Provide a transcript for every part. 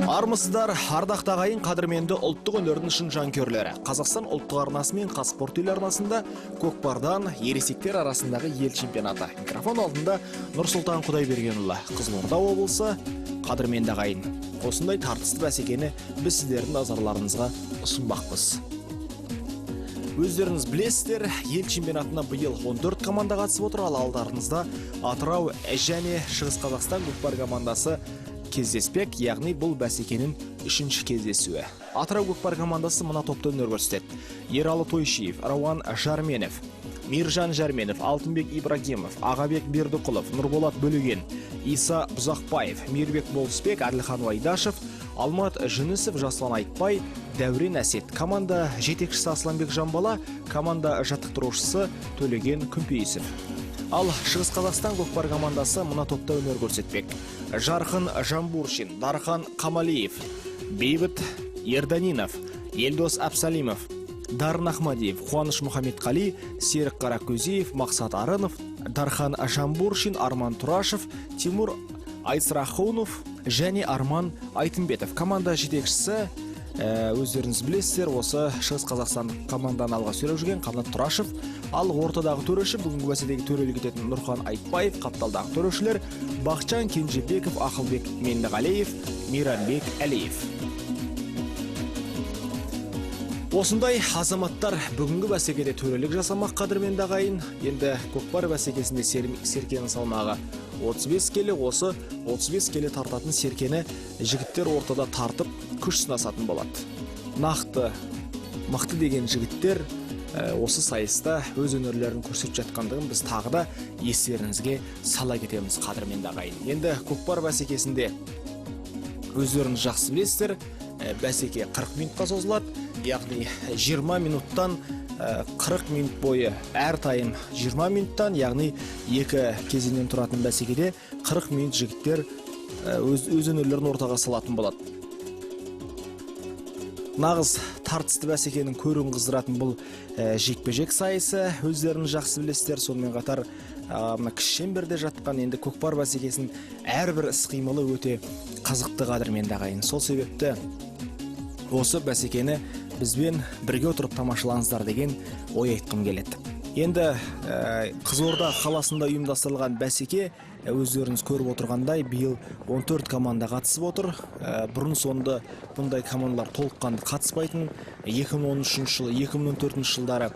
Армысыздар, ардақты ағайын, қадірменді ұлттық өнердің шын жанкүйерлері. Қазақстан ұлттық арнасы мен Қазспорт телеарнасында көкпардан ересектер арасындағы ел чемпионаты. Микрофон алдында Нұрсұлтан Құдайбергенұлы, Қызылорда облысы. Қадірменді ағайын, осындай тартысты бәсекені біз сіздердің назарларыңызға ұсынбақпыз. Өздеріңіз білесіздер, ел чемпионатына биыл 14 команда қатысып отыр, ал алдарыңызда Атырау және Шығыс Қазақстан көкпар командасы кездеспек, яғни бұл бәсекенің үшінші кездесуі. Атырау көкпар командасы мына топта өнер көрсетеді. Ералы Тойшиев, Рауан Жарменов, Миржан Жарменов, Алтынбек Ибрагимов, Ағабек Бердіқұлов, Нұрболат Бөлеген, Иса Бұзақбаев, Мейірбек Болысбек, Әділхан Вайдашев, Алмат Жүнісов, Жаслан Айтбай, Дәурен Әсет. Команда жетекшісі Асланбек Жамбала, команда жаттықтырушысы Төлеген Күмпейісов. Ал Шығыс Қазақстан көкпар командасы мына топта өнер көрсетпек. Жарқын Жамбуршин, Дархан Қамалиев, Бейбіт Ерданинов, Елдос Абсалимов, Дарын Ахмадиев, Қуаныш Мұхамедқали, Серік Қаракөзиев, Мақсат Арынов, Дархан Жамбуршин, Арман Турашев, Тимур Айсрахунов және Арман Айтымбетов. Команда жетекшісі өздеріңіз білесіздер, осы Шығыс Қазақстан командан алға сүйреп жүрген Қанат Турашев. Ал ортадағы төреші бүгінгі бәсекеге төрелік ететін Нұрхан Айтбаев, қапталдағы төрешілер Бақчан Кенжебеков, Ақылбек Меңдіғалиев, Мейрамбек Әлиев. Осындай азаматтар бүгінгі бәсекеде төрелік жасамақ, қадірменді ағайын. Енді көкпар бәсекесінде серкенің салмағы 35 келі, осы 35 келі тартатын серкені жігіттер ортада тартып күш сынасатын болады. Нақты, мықты деген жігіттер осы сайыста өз өнерлерін көрсетіп жатқандығын біз тағы да естеріңізге сала кетеміз, қадірменді ағайын. Енді көкпар бәсекесінде өздеріңіз жақсы білесіздер, бәсеке 40 минутқа созылады, яғни 20 минуттан 40 минут бойы әр тайым 20 минуттан, яғни екі кезеңнен тұратын бәсекеде 40 минут жігіттер өз өнерлерін ортаға салатын болады. Нағыз тартысты бәсекенің көрін қыздыратын бұл жекпе-жек сайысы, өздеріңіз жақсы білесіздер. Сонымен қатар кіші шеңберде жатқан енді көкпар бәсекесінің әрбір іс-қимылы өте қызықты, қадірменді ағайын. Сол себепті осы бәсекені бізбен бірге отырып тамашалаңыздар деген ой айтқым келеді. Енді Қызылорда қаласында ұйымдастырылған бәсеке өздеріңіз көріп отырғандай биыл 14 команда қатысып отыр. Бұрын соңды бұндай командалар толыққанды қатыспайтын. 2013 жылы, 2014 жылдары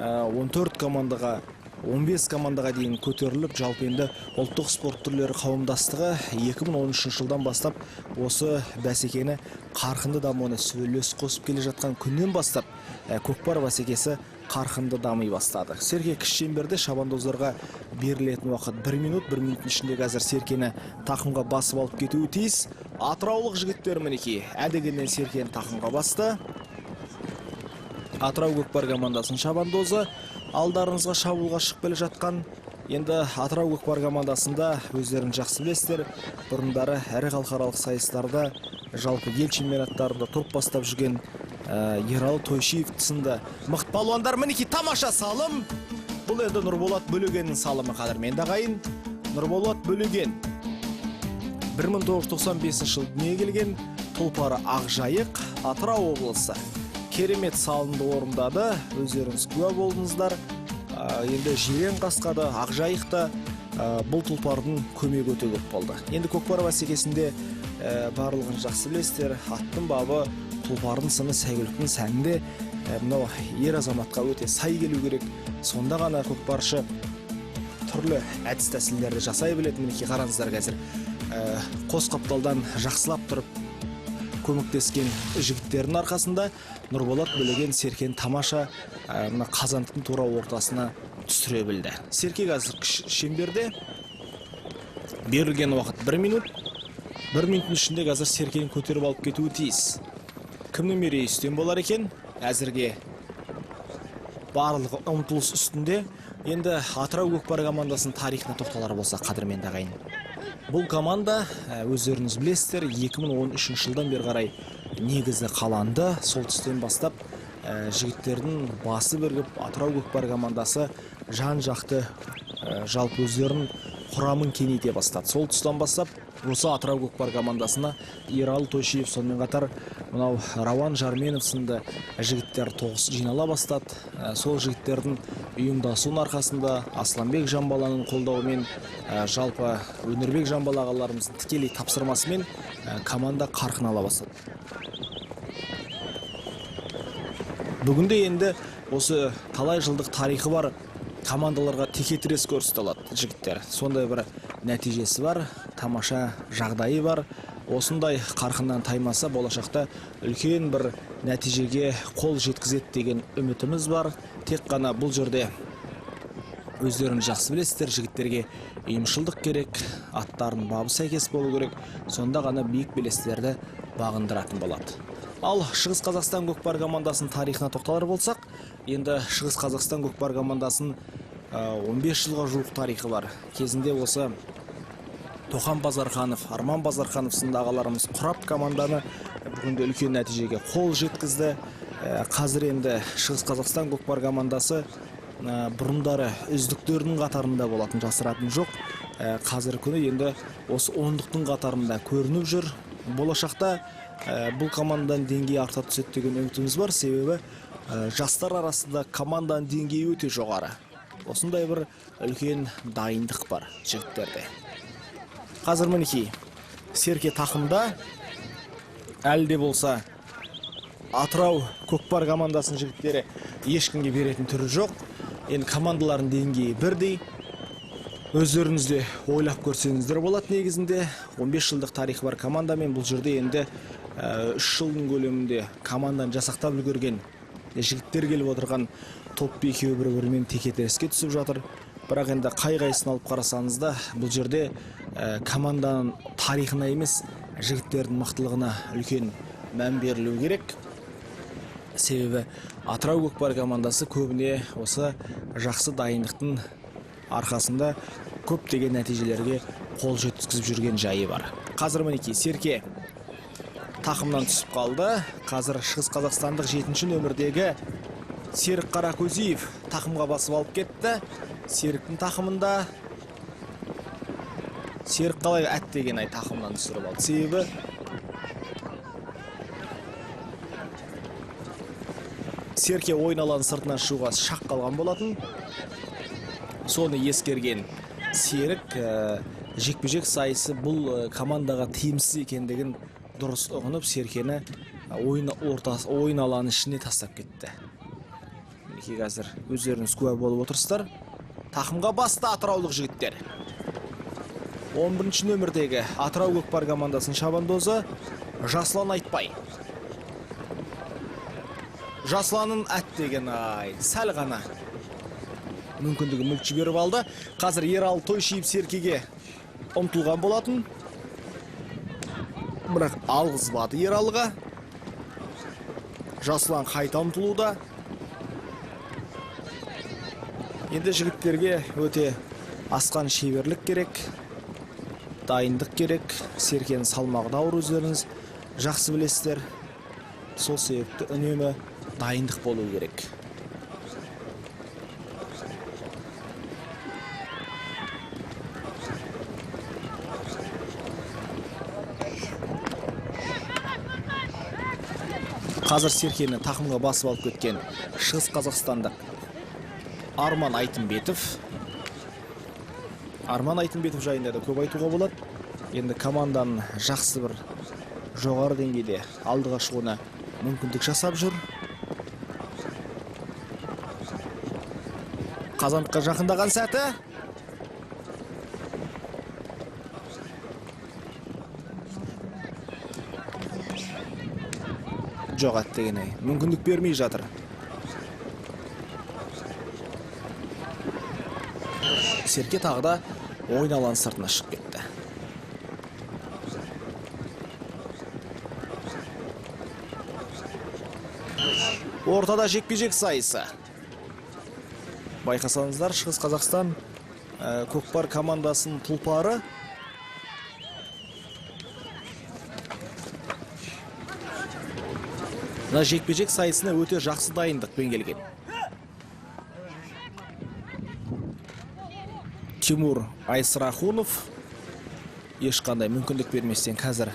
14 командаға 15 командаға дейін көтеріліп, жалпы енді ұлттық спорт түрлері қауымдастығы 2013 жылдан бастап осы бәсекені қарқынды дамуына үлес қосып келе жатқан күннен бастап көкпар бәсекесі қарқынды дами бастады. Серке кіші шеңберде шабандоздарға берілетін уақыт 1 минут, 1 минуттың ішінде қазір серкені тақымға басып алып кетуі тиіс. Атыраулық жігіттер мінекей әдегеннен серкені тақымға басты. Атырау көкпар командасының шабандозы алдарыңызға шабуылға шығып келе жатқан. Енді Атырау көкпар командасында өздерің жақсы білесіздер, бұрындары әрі халықаралық сайыстарда, жалпы ел чемпионаттарында топ бастап жүрген Ералы Тойшиев сынды мықты палуандар. Мінекей тамаша салым. Бұл енді Нұрболат Бөлегеннің салымы, қадірменді ағайын. Нұрболат Бөлеген 1995 жыл дүниеге келген, Тұлпары Ақжайық, Атырау облысы. Керемет салымды орындады, өздеріңіз куә болдыңыздар. Енді Жирен Қасқады, Ақжайықта бұл Тұлпардың көмегі өте көп болды. Енді көкпар бәсекесінде барлығын жақсы білесіздер, аттың бабы Тұлпардың сыны сәйгүліктің сәнінде мынау ер азаматқа өте сай келу керек. Сонда ғана көкпаршы түрлі әдіс тәсілдерді жасай біледі. Мінекей қараңыздар, қазір қос қапталдан жақсылап тұрып көмектескен жігіттердің арқасында Нұрболат Бөлеген серкені тамаша қазандықтың тура ортасына түсіре білді. Серке қазір шеңберде берілген уақыт 1 минут. 1 минуттың ішінде қазір серкені көтеріп алып кетуі тиіс. Кімнің мерейі үстем болар екен? Әзірге барлығы ұмтылыс үстінде. Енді Атырау көкпар командасының тарихына тоқталар болса, қадірменді ағайын. Бұл команда өздеріңіз білесіздер, 2013 жылдан бері қарай негізі қаланды. Сол тұстан бастап жігіттердің басы бірігіп Атырау көкпар командасы жан-жақты жалпы өздерін құрамын кеңейте бастады. Сол тұстан бастап осы Атырау көкпар командасына Ералы Тойшиев, сонымен қатар мынау Рауан Жарменов сынды жігіттер тоғыс жинала бастады. Сол жігіттердің ұйымдасуының арқасында Асланбек Жамбаланың қолдауымен, жалпы Өнербек Жамбала ағаларымыздың тікелей тапсырмасымен команда қарқын ала бастады. Бүгінде енді осы талай жылдық тарихы бар командаларға текетірес көрсете алады жігіттер. Сондай бір нәтижесі бар, тамаша жағдайы бар. Осындай қарқыннан таймаса, болашақта үлкен бір нәтижеге қол жеткізеді деген үмітіміз бар. Тек қана бұл жерде өздерін жақсы білесіздер, жігіттерге ұйымшылдық керек, аттарын бабы сәйкес болу керек, сонда ғана биік белестерді бағындыратын болады. Ал Шығыс Қазақстан көкпар командасының тарихына тоқталар болсақ, енді Шығыс Қазақстан көкпар командасын 15 жылға жуық тарихы бар. Кезінде осы Тоқан Базарханов, Арман Базарханов сынды ағаларымыз құрап команданы бүгінде үлкен нәтижеге қол жеткізді. Қазір енді Шығыс Қазақстан көкпар командасы бұрындары үздіктердің қатарында болатын, жасыратын жоқ. Қазір күні енді осы ондықтың қатарында көрініп жүр. Болашақта бұл команданың деңгейі арта түседі деген үмітіміз бар, себебі жастар арасында команданың деңгейі өте жоғары. Осындай бір үлкен дайындық бар жігіттерде. Қазір мінекей Серке тақымда әлі де болса Атырау көкпар командасының жігіттері ешкімге беретін түрі жоқ. Енді командалардың деңгейі бірдей. Өздеріңізде ойлап көрсеңіздер болады. Негізінде 15 жылдық тарихы бар командамен бұл жерде енді 3 жылдың көлемінде команданы жасақтап үлгерген жігіттер келіп отырған топ екеуі бір-бірімен текетіреске түсіп жатыр. Бірақ енді қай-қайсысын алып қарасаңыз да, бұл жерде команданың тарихына емес, жігіттердің мықтылығына үлкен мән берілу керек. Себебі Атырау көкпар командасы көбіне осы жақсы дайындықтың арқасында көптеген нәтижелерге қол жеткізіп жүрген жайы бар. Қазір мінекей Серке тақымнан түсіп қалды. Қазір Шығыс Қазақстандық 7-ші нөмірдегі Серік Қаракөзиев тақымға басып алып кетті. Серіктің тақымында Серік қалай әттеген тақымнан түсіріп алды. Себебі Серке ойын алаңының сыртынан шығуға шақ қалған болатын. Соны ескерген Серік жекпе-жек сайысы бұл командаға тиімсіз екендігін дұрыс ұғынып, Серкені ойын алаңының ішіне тастап кетті. Мінекей қазір өздеріңіз куә болып отырсыздар. Тақымға басты атыраулық жігіттер. 11-ші нөмірдегі Атырау көкпар командасының шабандозы Жаслан Айтбай. Жасланын әттеген сәл ғана мүмкіндігі мүлт жіберіп алды. Қазір Ералы Тойшиев Серкеге ұмтылған болатын. Бірақ алғызбады Ералыға. Жаслан қайта ұмтылуда. Енді жігіттерге өте асқан шеберлік керек, дайындық керек. Серкенің салмағы да ауыр, өздеріңіз жақсы білесіздер. Сол себепті үнемі дайындық болу керек. Қазір Серкені тақымға басып алып кеткен Шығыс Қазақстандық Арман Айтымбетов. Арман Айтымбетов жайында да көп айтуға болады. Енді команданың жақсы бір жоғары деңгейде алдыға шығуына мүмкіндік жасап жүр. Қазандыққа жақындаған сәті. Жоқ әттеген мүмкіндік бермей жатыр. Серке тағы да ойын алаңының сыртына шығып кетті. Ортада жекпе-жек сайысы. Байқасаңыздар, Шығыс Қазақстан көкпар командасының тұлпары жекпе-жек сайысына өте жақсы дайындықпен келген. Тимур Айсрахунов ешқандай мүмкіндік берместен қазір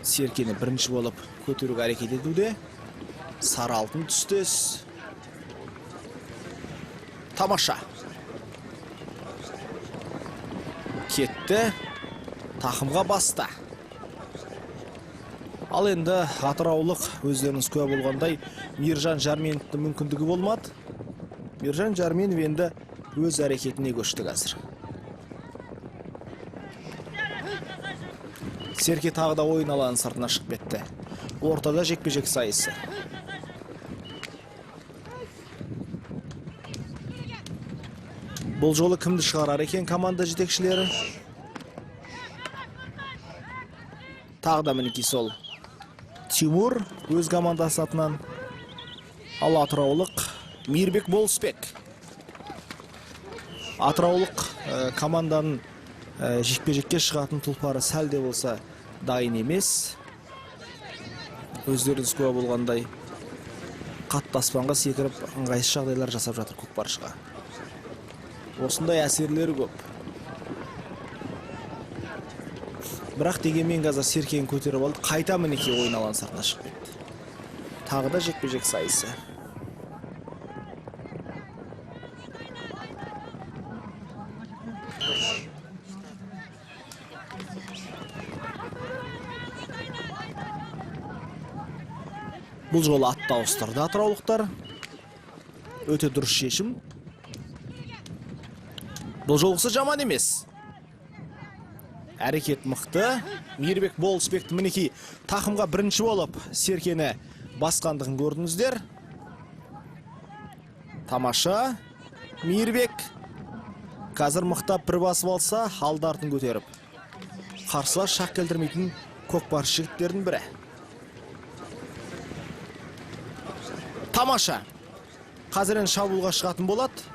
Серкені бірінші болып көтеруге әрекет етуде. Сары алтын түстес. Тамаша. Кетті. Тақымға басты. Ал енді атыраулық өздеріңіз куә болғандай Миржан Жарменовтың мүмкіндігі болмады. Миржан Жарменов енді өз әрекетіне көшті қазір. Серке тағы да ойын алаңының сыртына шығып кетті. Ортада жекпе-жек сайысы. Бұл жолы кімді шығарар екен команда жетекшілері? Тағы да мінекей сол Тимур өз командасы атынан. Ал атыраулық Мейірбек Болысбек. Атыраулық команданың жекпе-жекке шығатын тұлпары сәл де болса дайын емес. Өздеріңіз куә болғандай қатты аспанға секіріп ыңғайсыз жағдайлар жасап жатыр көкпаршыға. Осындай әсерлері көп. Бірақ дегенмен қазір Серкені көтеріп алды, қайта мінекей ойын алаң сыртына шығып кетті. Тағы да жекпе-жек сайысы. Бұл жолы атты ауыстырды атыраулықтар. Өте дұрыс шешім. Бұл жолғысы жаман емес. Әрекет мықты. Мейірбек Болысбекті мінекей тақымға бірінші болып Серкені басқандығын көрдіңіздер. Тамаша. Мейірбек қазір мықтап бір басып алса, алды артын көтеріп. Қарсылас шақ келтірмейтін көкпаршы жігіттердің бірі. Тамаша. Қазір шабуылға шығатын болады.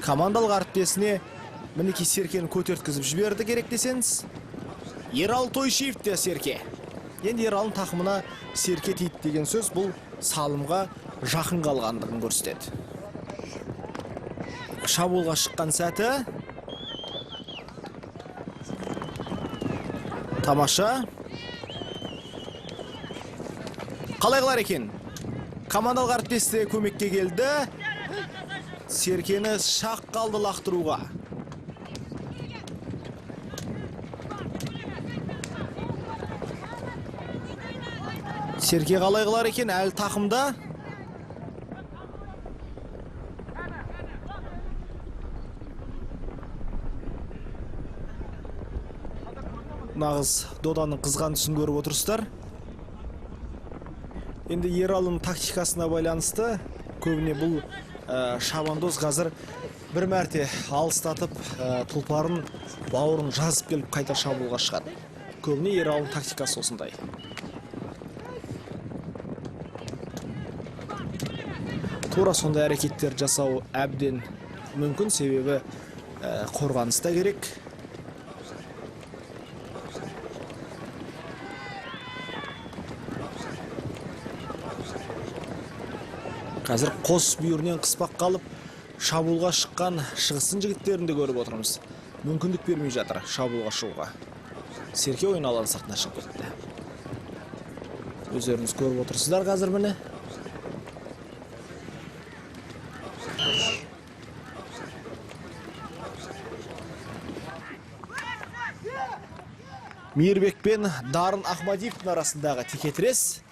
Командалық әріптесіне мінекей Серкені көтерткізіп жіберді керек десеңіз. Ералы Тойшиев те Серке. Енді Ералының тақымына Серке тиді деген сөз бұл салымға жақын қалғандығын көрсетеді. Шабуылға шыққан сәті. Тамаша. Қалай қылар екен? Командалық әріптесі көмекке келді. Серкені шақ қалды лақтыруға. Серке қалай қылар екен? Әлі тақымда. Нағыз доданың қызған түсін көріп отырсыздар. Енді Ералының тактикасына байланысты көбіне бұл шабандоз қазір бір мәрте алыстатып тұлпарын бауырын жазып келіп қайта шабуылға шығады. Көбіне Ералының тактикасы осындай. Тура сондай әрекеттер жасау әбден мүмкін, себебі қорғаныста керек. Қазір қос бүйірінен қыспақ қалып, шабуылға шыққан шығыстың жігіттерінде көріп отырмыз. Мүмкіндік бермей жатыр шабуылға шығуға. Серке ойын алаң сыртына шығып кетті. Өздеріңіз көріп отырсыздар қазір міне. Мейірбек пен Дарын Ахмадиевтің арасындағы текетірес.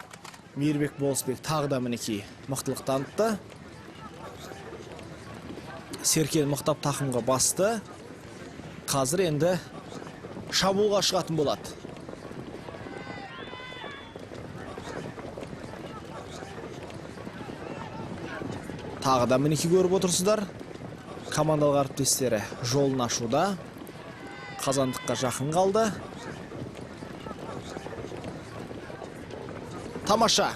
Мейірбек Болысбек тағы да мінекей мықтылық танытты. Серкені мықтап тақымға басты. Қазір енді шабуылға шығатын болады. Тағы да мінекей көріп отырсыздар. Командалық әріптестері жолын ашуда. Қазандыққа жақын қалды. Тамаша.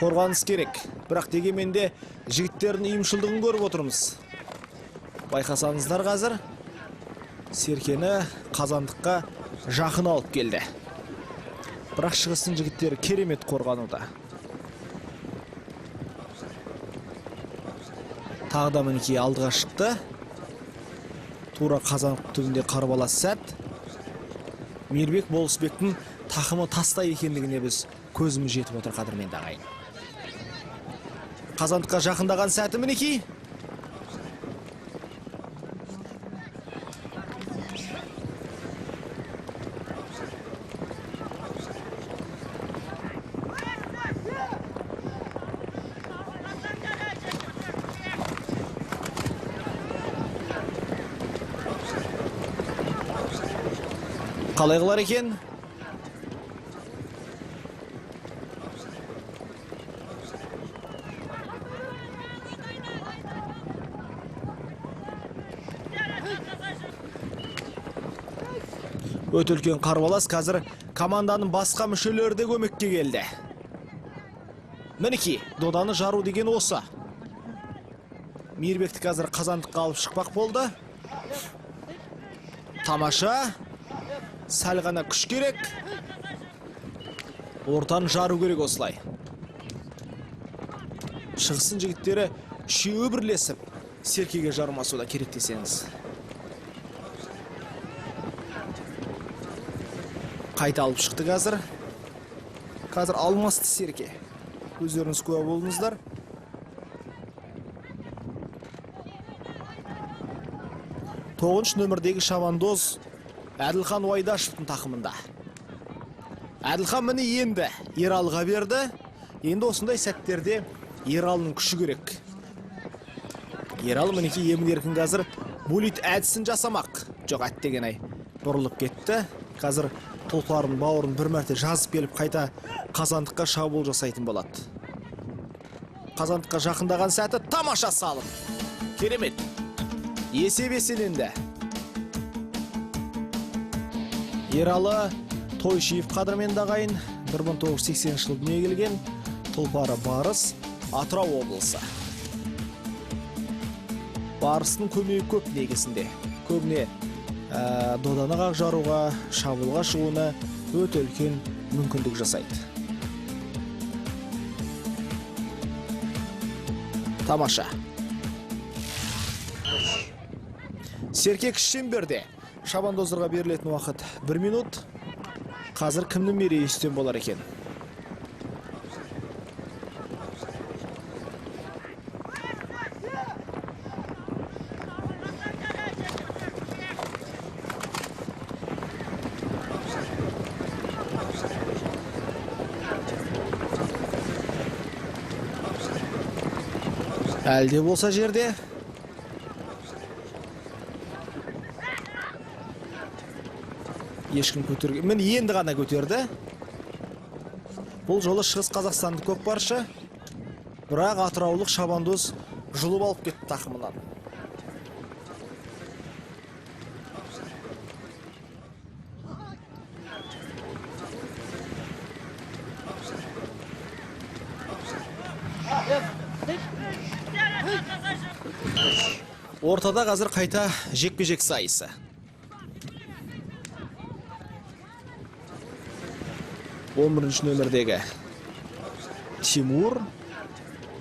Қорғаныс керек. Бірақ дегенменде жігіттердің ұйымшылдығын көріп отырмыз. Байқасаңыздар қазір Серкені қазандыққа жақын алып келді. Бірақ шығыстың жігіттері керемет қорғануда. Тағы да мінекей алдыға шықты. Тура Қазанов түбінде қарбалас сәт. Мейірбек Болысбектің тақымы тастай екендігіне біз көзіміз жетіп отыр, қадірменді ағайын. Қазандыққа жақындаған сәті мінекей. Қалай қылар екен? Өте үлкен қарбалас, қазір команданың басқа мүшелері де көмекке келді. Мінекей, доданы жару деген осы. Мейірбекті қазір Қазандыққа алып шықпақ болды. Тамаша. Сәл ғана күш керек. Ортаны жару керек осылай. Шығыстың жігіттері үшеуі бірлесіп Серкеге жармасуда керек десеңіз. Қайта алып шықты қазір. Қазір алмасты Серке. Өздеріңіз куә болыңыздар. Тоғызыншы нөмірдегі шабандоз Әділхан Уайдашевтың тақымында. Әділхан міне енді Ералыға берді. Енді осындай сәттерде Ералының күші керек. Ералы мінекей емін-еркін қазір булит әдісін жасамақ. Жоқ, әттеген ай бұрылып кетті. Қазір Тұлпардың бауырын бір мәрте жазып келіп қайта Қазандыққа шабуыл жасайтын болады. Қазандыққа жақындаған сәті тамаша салым. Керемет. Есеп еселенді. Ералы Тойшиев қадірменді ағайын, 1980 жылы дүниеге келген, Тұлпары Барыс, Атырау облысы. Барыстың көмегі көп негізінде. Көбіне доданы қақ жаруға, шабуылға шығуына өте үлкен мүмкіндік жасайды. Тамаша. Серкек Шемберде. Шабандоздарға берілетін уақыт 1 минут. Қазір кімнің мерейі үстем болар екен? Әлде болса жерде. Ешкім көтерген. Мен енді ғана көтерді. Бұл жолы Шығыс Қазақстанды көкпаршы. Бірақ атыраулық шабандоз жұлып алып кетті тақымынан. Ортада қазір қайта жекпе-жек сайысы. Он бірінші нөмірдегі Тимур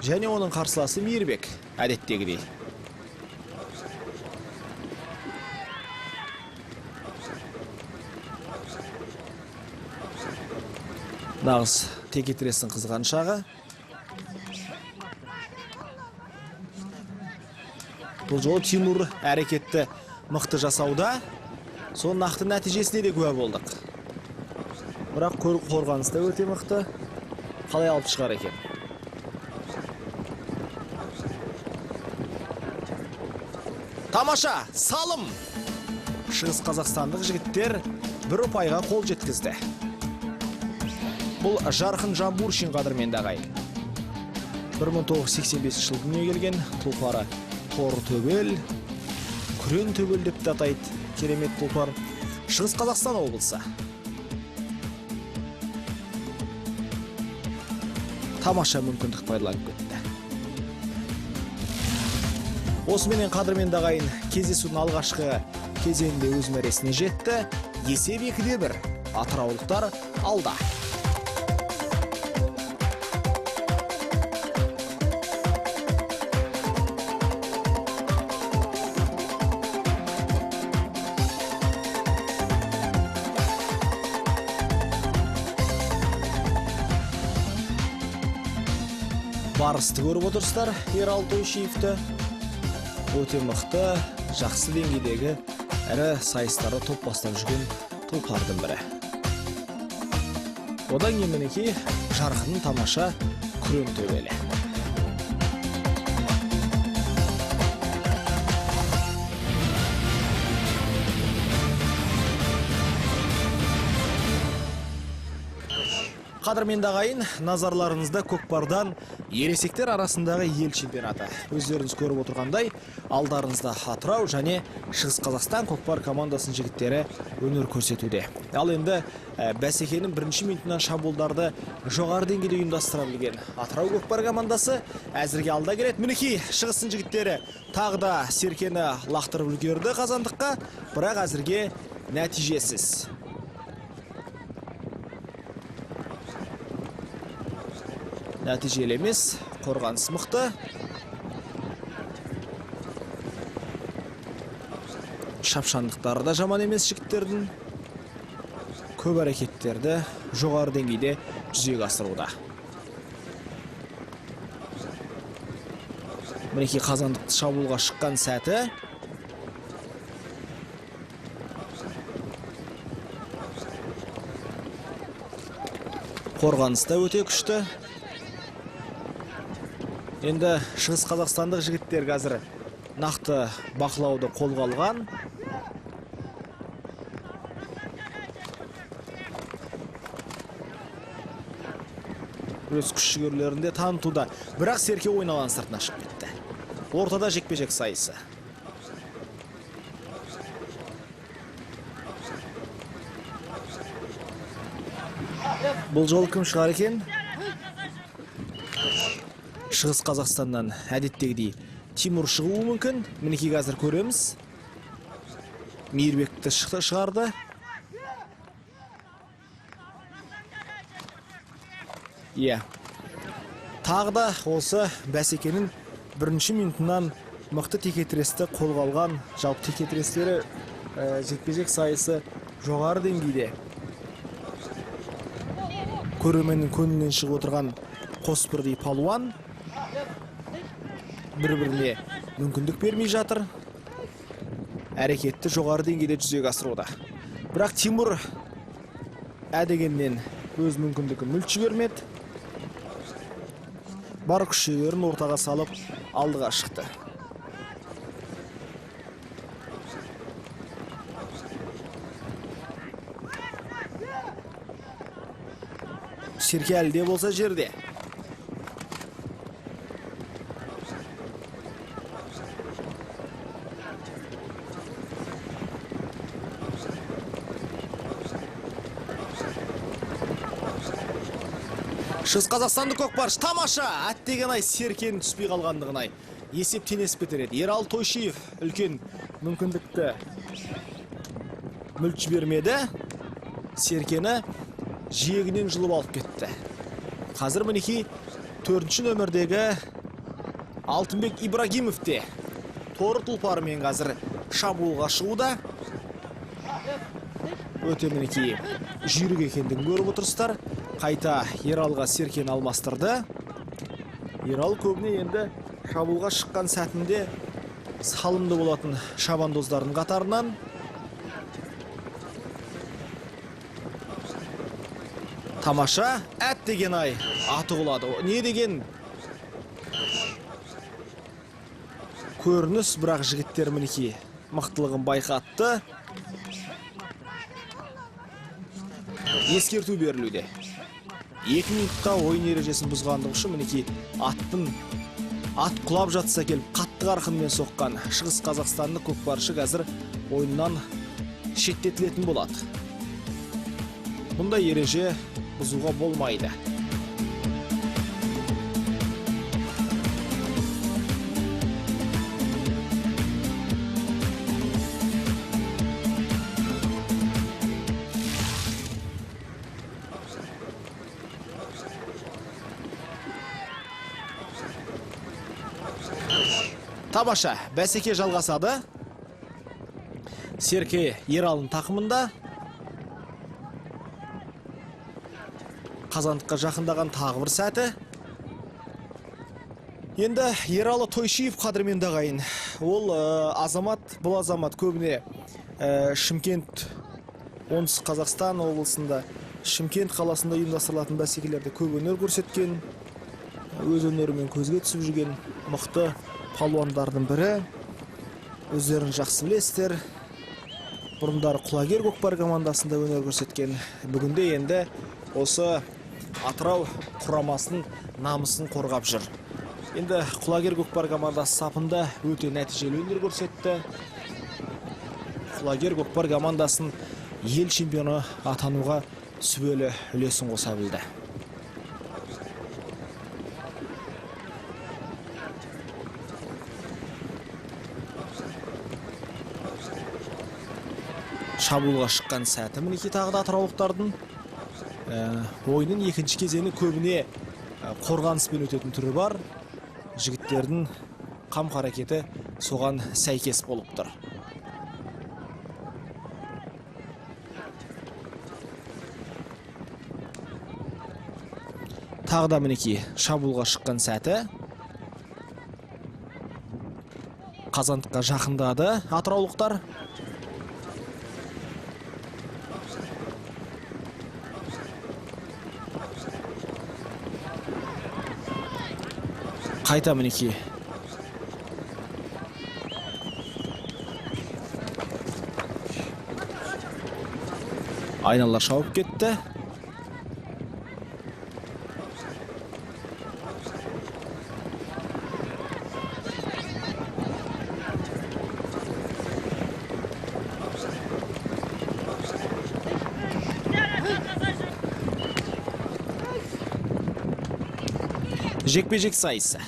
және оның қарсыласы Мейірбек, әдеттегідей. Нағыз текетірестің қызған шағы. Бұл жолы Тимур әрекетті мықты жасауда, соның нақты нәтижесіне де куә болдық. Бірақ қорғаныста өте мықты. Қалай алып шығар екен? Тамаша, салым! Шығыс Қазақстандық жігіттер бір ұпайға қол жеткізді. Бұл Жарқын Жамбуршин қадірменді ағайын. 1985 жыл дүниеге келген, Тұлпары Тор Төбел, Күрен Төбел деп атайды. Керемет Тұлпар. Шығыс Қазақстан облысы. Тамаша мүмкіндік пайдаланып кетті. Осыменен қадірменді ағайын кездесудің алғашқы кезеңінде өз мәресіне жетті. Есеп 2-1. Атыраулықтар алда. барысты көріп отырсыздар. Ералы Тойшиевті өте мықты, жақсы деңгейдегі әрі сайыстарды топ бастап жүрген тұлпардың бірі. Одан кейін мінекей жарқын тамаша күрең төбелі. Қадірменді ағайын, назарларыңызда көкпардан ересектер арасындағы ел чемпионаты. Өздеріңіз көріп отырғандай, алдарыңызда Атырау және Шығыс Қазақстан көкпар командасының жігіттері өнер көрсетуде. Ал енді бәсекенің бірінші минутынан шабуылдарды жоғары деңгейде ұйымдастыра білген Атырау көкпар командасы әзірге алда келеді. Мінекей Шығыстың жігіттері тағы да Серкені лақтырып үлгерді қазандыққа, бірақ әзірге нәтижесіз. Нәтижелі емес, қорғаныс мықты. Шапшандықтары да жаман емес жігіттердің. Көп әрекеттерді жоғары деңгейде жүзеге асыруда. Мінекей қазандықты шабуылға шыққан сәті. Қорғаныста өте күшті. Енді Шығыс Қазақстандық жігіттер қазір нақты бақылауды қолға алған. Өз күш-жігерлерінде танытуда. Бірақ Серке ойналан сыртына шығып кетті. Ортада жекпе-жек сайысы. Бұл жол кім шығар екен? Шығыс Қазақстаннан әдеттегідей Тимур шығуы мүмкін. Мінекей қазір көреміз. Мейірбекті шығарды. Тағы да осы бәсекенің бірінші минутынан мықты текетіресті қолға алған. Жалпы текетірестері жекпе-жек сайысы жоғары деңгейде. Көрерменнің көңілінен шығып отырған қос бірдей палуан бір-біріне мүмкіндік бермей жатыр. Әрекетті жоғары деңгейде жүзеге асыруда. Бірақ Тимур әдегеннен өз мүмкіндігін мүлт жібермеді. Бар күш-жігерін ортаға салып алдыға шықты. Серке әлде болса жерде. Шығыс Қазақстанды көкпаршы тамаша! Әттеген ай Серкенің түспей қалғандығын ай. Есеп теңесіп кетереді. Ералы Тойшиев үлкен мүмкіндікті мүлт жібермеді. Серкені жиегінен жұлып алып кетті. Қазір мінекей 4-ші нөмірдегі Алтынбек Ибрагимов те торы тұлпарымен қазір шабуылға шығуда. Өте мінекей жүйрік екендігін көріп отырсыздар. Қайта Ералға Серкені алмастырды. Ерал көбіне енді шабуылға шыққан сәтінде салымды болатын шабандоздардың қатарынан. Тамаша, әттеген ай, аты құлады. Не деген көрініс, бірақ жігіттер мінекей мықтылығын байқатты. Ескерту берілуде. 2 минутта ойын ережесін бұзғандығы үшін мінекей ат құлап жатса келіп қатты қарқынмен соққан Шығыс Қазақстанды көкпаршы қазір ойыннан шеттетілетін болады. Бұндай ереже бұзуға болмайды. Тамаша, бәсеке жалғасады. Серке Ералының тақымында. Қазандыққа жақындаған тағы бір сәті. Енді Ералы Тойшиев қадірменді ағайын. Ол бұл азамат көбіне Шымкент, оңтүстік Қазақстан облысында, Шымкент қаласында ұйымдастырылатын бәсекелерде көп өнер көрсеткен, өз өнерімен көзге түсіп жүрген мықты палуандардың бірі. Өздерін жақсы білесіздер. Бұрындары Құлагер көкпар командасында өнер көрсеткен. Бүгінде енді осы Атырау құрамасының намысын қорғап жүр. Енді Құлагер көкпар командасы сапында өте нәтижелі өнер көрсетті. Құлагер көкпар командасын ел чемпионы атануға сүбелі үлесін қоса білді. Шабуылға шыққан сәті мінеки тағы да атыраулықтардың. Ойынның екінші кезеңі көбіне қорғаныспен өтетін түрі бар. Жігіттердің қам қарекеті соған сәйкес болып тұр. Тағы да мінеки шабуылға шыққан сәті. Қазандыққа жақындады атыраулықтар. Қайта мінеки. Айналар шауып кетті. Жекпе-жек сайысы.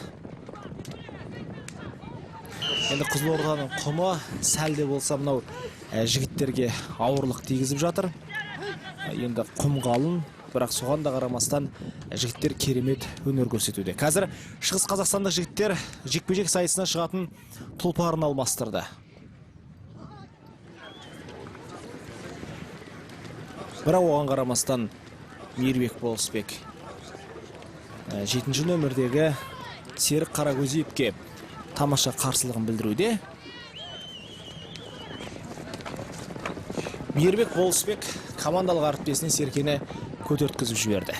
Енді Қызылорданың құмы сәлде болса мынау жігіттерге ауырлық тигізіп жатыр. Енді құм қалың, бірақ соған да қарамастан жігіттер керемет өнер көрсетуде. Қазір Шығыс Қазақстандық жігіттер жекпе-жек сайысына шығатын тұлпарын алмастырды. Бірақ оған қарамастан Мейірбек Болысбек 7-ші нөмірдегі Серік Қарагөзиевке тамаша қарсылығын білдіруде. Мейірбек Болысбек командалық әріптесіне Серкені көтерткізіп жіберді.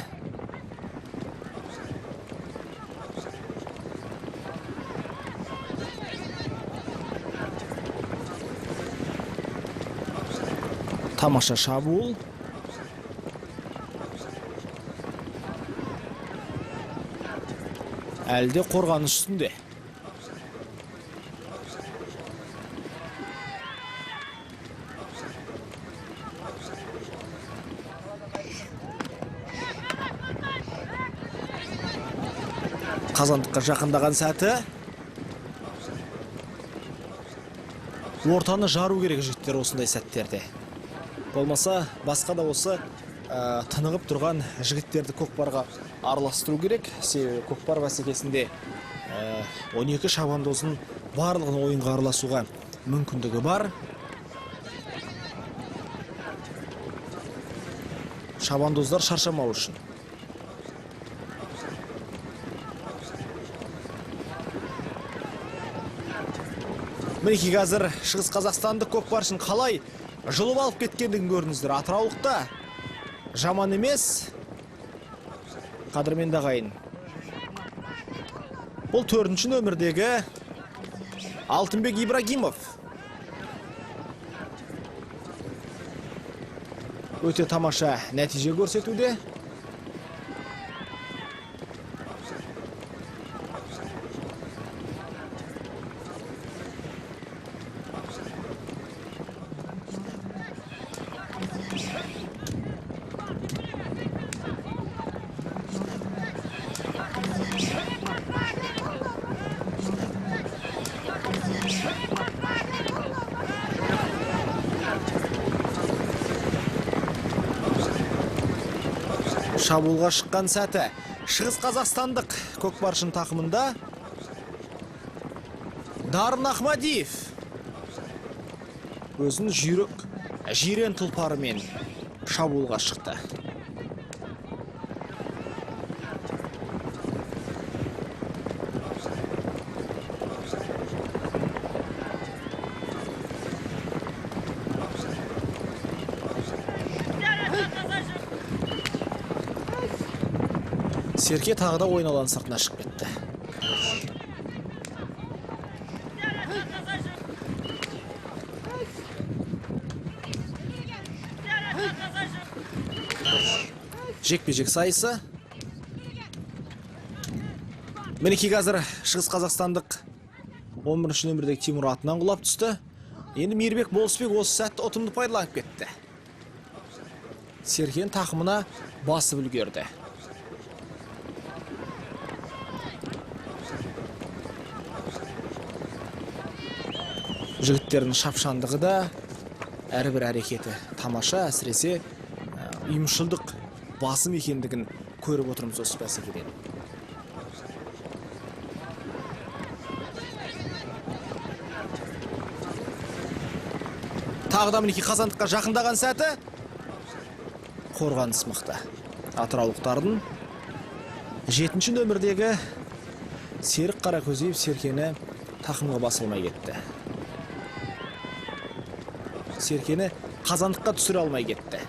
Тамаша шабуыл. Әлде қорғаныс үстінде. Қазандыққа жақындаған сәті. Ортаны жару керек жігіттер осындай сәттерде. Болмаса, басқа да осы тынығып тұрған жігіттерді көкпарға араластыру керек. Себебі көкпар бәсекесінде 12 шабандоздың барлығын ойынға араласуға мүмкіндігі бар. Шабандоздар шаршамау үшін. Мінеки қазір Шығыс Қазақстандық көкпаршының қалай жұлып алып кеткендігін көрдіңіздер. Атыраулықта жаман емес. Қадірменді ағайын. Бұл 4-ші нөмірдегі Алтынбек Ибрагимов. Өте тамаша нәтиже көрсетуде. Шабуылға шыққан сәті Шығыс Қазақстандық көкпаршын тақымында Дарын Ахмадиев өзін жирен тұлпарымен шабуылға шықты. Серке тағы да ойын алаң сыртына шығып кетті. Жекпе-жек сайысы. Мінекей қазір Шығыс Қазақстандық 11-ші нөмірдегі Тимур атынан құлап түсті. Енді Мейірбек Болысбек осы сәтті ұтымды пайдаланып кетті. Серкен тақымына басып үлгерді. Жігіттердің шапшандығы да, әрбір әрекеті тамаша, әсіресе ұйымшылдық басым екендігін көріп отырмыз осы бәсекеден. Тағы да мінекей қазандыққа жақындаған сәті. Қорғаныс мықты. Атыраулықтардың 7-ші нөмірдегі Серік Қаракөзиев Серкені тақымға басылмай кетті. Серкені қазандыққа түсіре алмай кетті.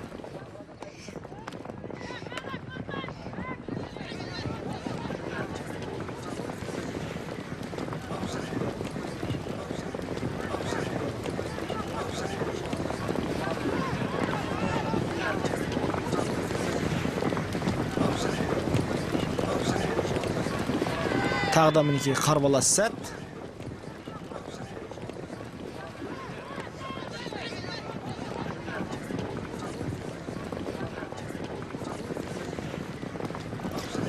Тағы да мінекей қарбалас сәт.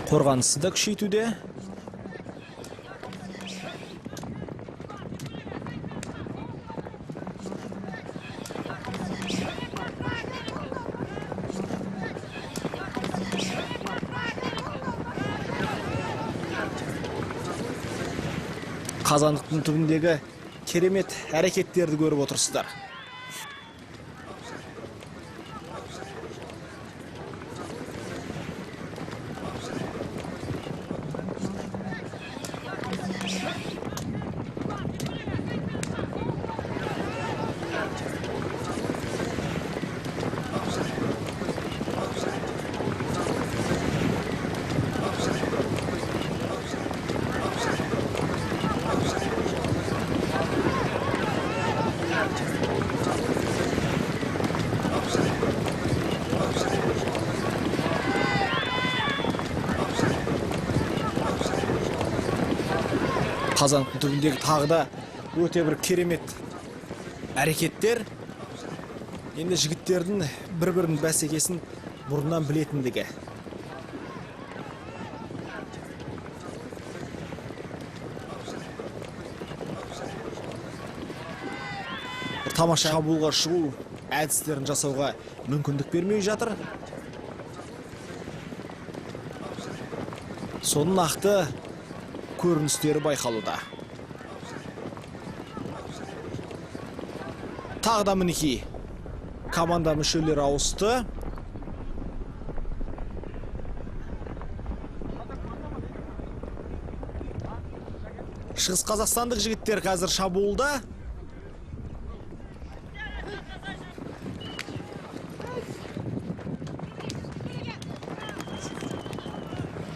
Қорғанысы да күшейтуде. Қазандықтың түбіндегі керемет әрекеттерді көріп отырсыздар. Қазандықтың түбіндегі тағы да өте бір керемет әрекеттер. Енді жігіттердің бір-бірінің бәсекесін бұрыннан білетіндігі. Тамаша шабуылға шығу әдістерін жасауға мүмкіндік бермей жатыр. Соның нақты көріністері байқалуда. Тағы да мінекей команда мүшелері ауысты. Шығыс Қазақстандық жігіттер қазір шабуылда.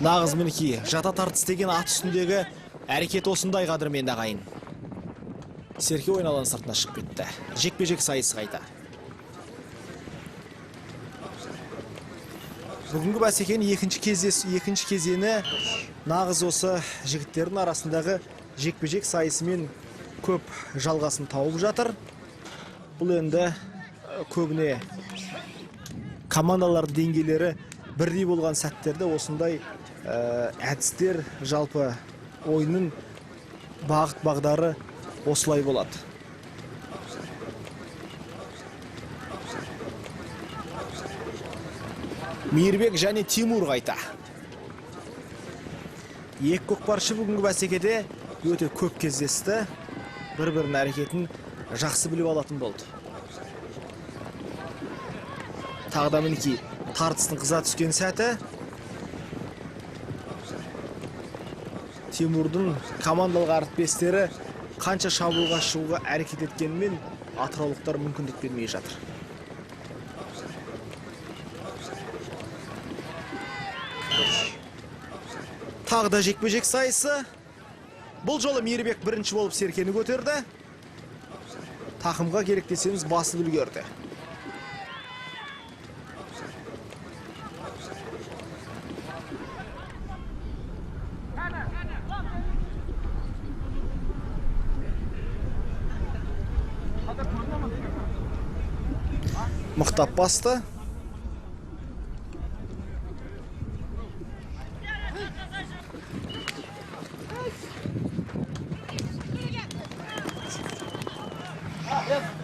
Нағыз мінекей жата тартыс деген ат үстіндегі әрекет осындай қадірмен ағайын. Серке ойын алаң сыртына шығып кетті. Жекпе-жек сайысы қайта. Бүгінгі бәсекенің екінші кезеңі нағыз осы жігіттердің арасындағы жекпе-жек сайысымен көп жалғасын тауып жатыр. Бұл енді көбіне командалардың деңгейлері бірдей болған сәттерде осындай әдістер, жалпы ойынның бағыт-бағдары осылай болады. Мейірбек және Тимур қайта. Екі көкпаршы бүгінгі бәсекеде өте көп кездесті. Бір-бірінің әрекетін жақсы біліп алатын болды. Тағы да мінекей тартыстың қыза түскен сәті. Тимурдың командалық әріптестері қанша шабуылға шығуға әрекет еткенмен атыраулықтар мүмкіндік бермей жатыр. Тағы да жекпе-жек сайысы. Бұл жолы Мейірбек бірінші болып серкені көтерді. Тақымға керек десеңіз басып үлгерді. Мықтап басты.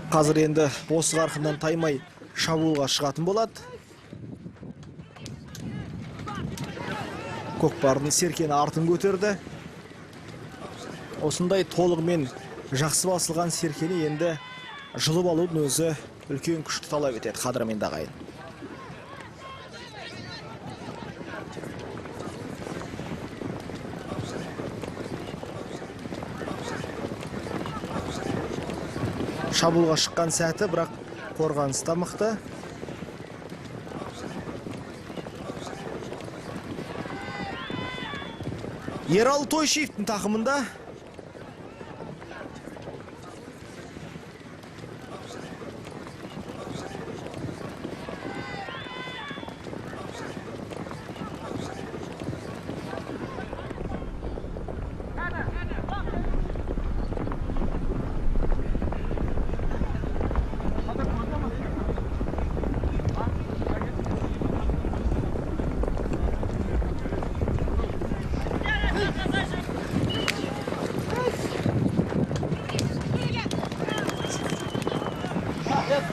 Қазір енді осы қарқындан таймай шабуылға шығатын болады. Көкпардың серкені артын көтерді. Осындай толығымен жақсы басылған серкені енді жұлып алудың өзі үлкен күшті талап етеді, қадірменді ағайын. Шабуылға шыққан сәті, бірақ қорғаныста мықты. Ералы Тойшиевтің тақымында.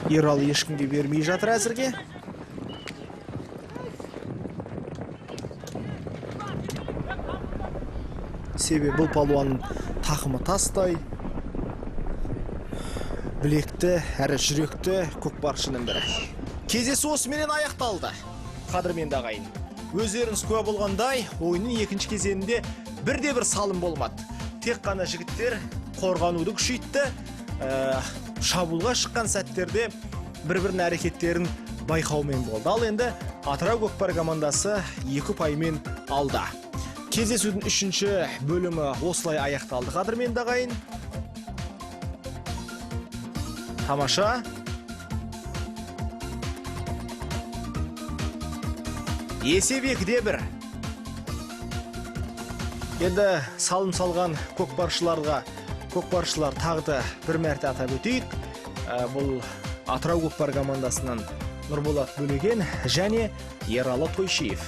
Ералы ешкімге бермей жатыр әзірге. Себебі бұл палуанның тақымы тастай, білекті, әрі жүректі көкпаршының бірі. Кездесу осыменен аяқталды. Қадірменді ағайын, өздеріңіз куә болғандай, ойынның екінші кезеңінде бірде-бір салым болмады. Тек қана жігіттер қорғануды күшейтті. Шабуылға шыққан сәттерде бір-бірінің әрекеттерін байқаумен болды. Ал енді Атырау көкпар командасы 2 ұпаймен алды. Кездесудің 3-ші бөлімі осылай аяқталды. Қадірменді ағайын, тамаша. Есеп 2-1. Енді салым салған көкпаршылар тағды бір мәрте атап өтейік. Бұл Атырау көкпар командасынан Нұрболат Бөлеген және Ералы Тойшиев.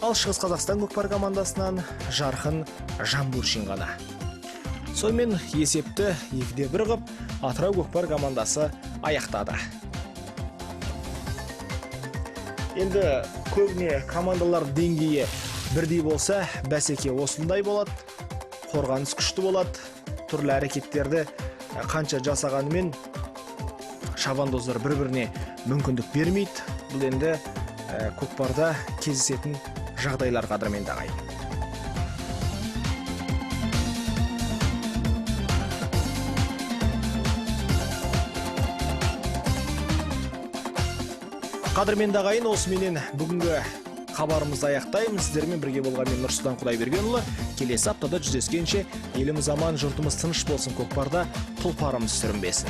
Ал Шығыс Қазақстан көкпар командасынан Жарқын Жамбуршин ғана. Сонымен есепті 2-1 қып Атырау көкпар командасы аяқтады. Енді көбіне командалар деңгейі бірдей болса, бәсеке осындай болады. Қорғаныс күшті болады. Түрлі әрекеттерді қанша жасағанымен шабандоздар бір-біріне мүмкіндік бермейді. Бұл енді көкпарда кездесетін жағдайлар, қадірменді ағайын. Қадірменді ағайын, осыменен бүгінгі хабарымызды аяқтаймыз. Сіздермен бірге болған мен Нұрсұлтан Құдайбергенұлы. Келесі аптада жүздескенше еліміз аман, жұртымыз тыныш болсын, көкпарда тұлпарымыз сүрінбесін.